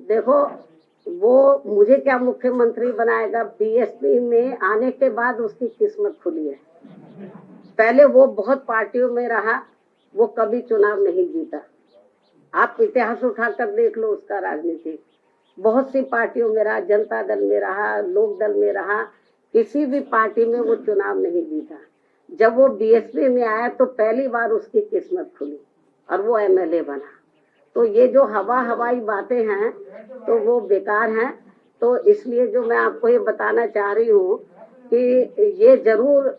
देखो, वो मुझे क्या मुख्यमंत्री बनाएगा? बीएसपी में आने के बाद उसकी किस्मत खुली है। पहले वो बहुत पार्टियों में रहा, वो कभी चुनाव नहीं जीता। आप इतिहास उठाकर देख लो उसका राजनीति। बहुत सी पार्टियों में रहा, जनता दल में रहा, लोक दल में रहा, किसी भी पार्टी में वो चुनाव नहीं जीता। जब वो बीएसपी में आया तो पहली बार उसकी किस्मत खुली और वो एमएलए बना। तो ये जो हवाई बातें हैं तो वो बेकार हैं। तो इसलिए जो मैं आपको ये बताना चाह रही हूँ कि ये जरूर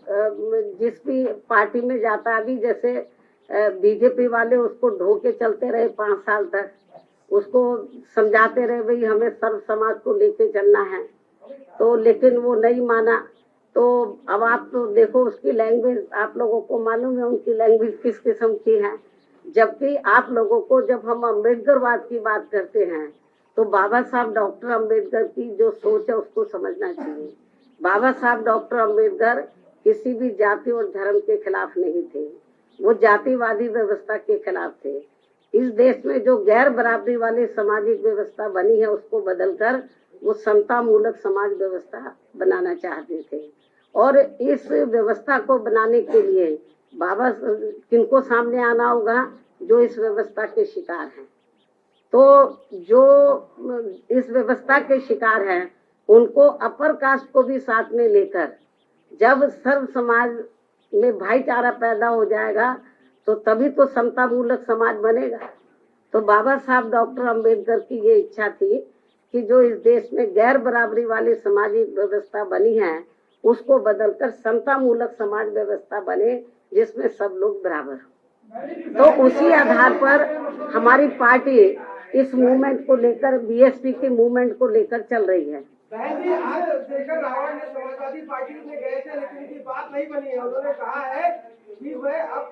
जिस भी पार्टी में जाता, अभी जैसे बीजेपी वाले उसको ढोके चलते रहे 5 साल तक, उसको समझाते रहे भाई हमें सर्व समाज को लेके चलना है, तो लेकिन वो नहीं माना। तो अब आप तो देखो उसकी लैंग्वेज, आप लोगों को मालूम है उनकी लैंग्वेज किस किस्म की है। जबकि आप लोगों को जब हम अम्बेडकरवाद की बात करते हैं तो बाबा साहब डॉक्टर अम्बेडकर की जो सोच है उसको समझना चाहिए। बाबा साहब डॉक्टर अम्बेडकर किसी भी जाति और धर्म के खिलाफ नहीं थे, वो जातिवादी व्यवस्था के खिलाफ थे। इस देश में जो गैर बराबरी वाली सामाजिक व्यवस्था बनी है उसको बदलकर वो समता मूलक समाज व्यवस्था बनाना चाहते थे। और इस व्यवस्था को बनाने के लिए बाबा किनको सामने आना होगा? जो इस व्यवस्था के शिकार हैं। तो जो इस व्यवस्था के शिकार हैं उनको अपर कास्ट को भी साथ में लेकर जब सर्व समाज में भाईचारा पैदा हो जाएगा तो तभी तो समता मूलक समाज बनेगा। तो बाबा साहब डॉक्टर अम्बेडकर की ये इच्छा थी कि जो इस देश में गैर बराबरी वाली सामाजिक व्यवस्था बनी है उसको बदलकर समता मूलक समाज व्यवस्था बने जिसमें सब लोग बराबर हो। तो उसी आधार पर हमारी पार्टी इस मूवमेंट को लेकर, बीएसपी के मूवमेंट को लेकर चल रही है। आज शेखर रावण ने समाजवादी पार्टी में गए थे लेकिन उनकी बात नहीं बनी है। उन्होंने कहा है कि वह अब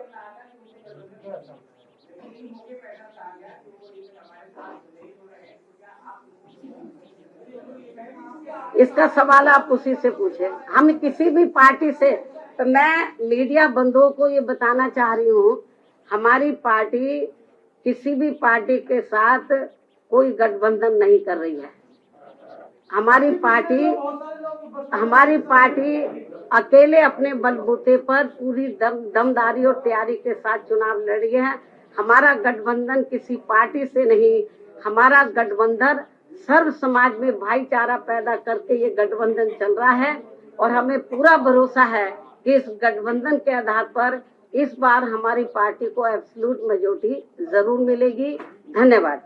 इसका सवाल आप उसी से पूछे। हम किसी भी पार्टी से, तो मैं मीडिया बंधुओं को ये बताना चाह रही हूँ, हमारी पार्टी किसी भी पार्टी के साथ कोई गठबंधन नहीं कर रही है। हमारी पार्टी अकेले अपने बलबूते पर पूरी दमदारी और तैयारी के साथ चुनाव लड़ रही है। हमारा गठबंधन किसी पार्टी से नहीं, हमारा गठबंधन सर्व समाज में भाईचारा पैदा करके ये गठबंधन चल रहा है। और हमें पूरा भरोसा है कि इस गठबंधन के आधार पर इस बार हमारी पार्टी को एब्सोल्यूट मेजॉरिटी जरूर मिलेगी। धन्यवाद।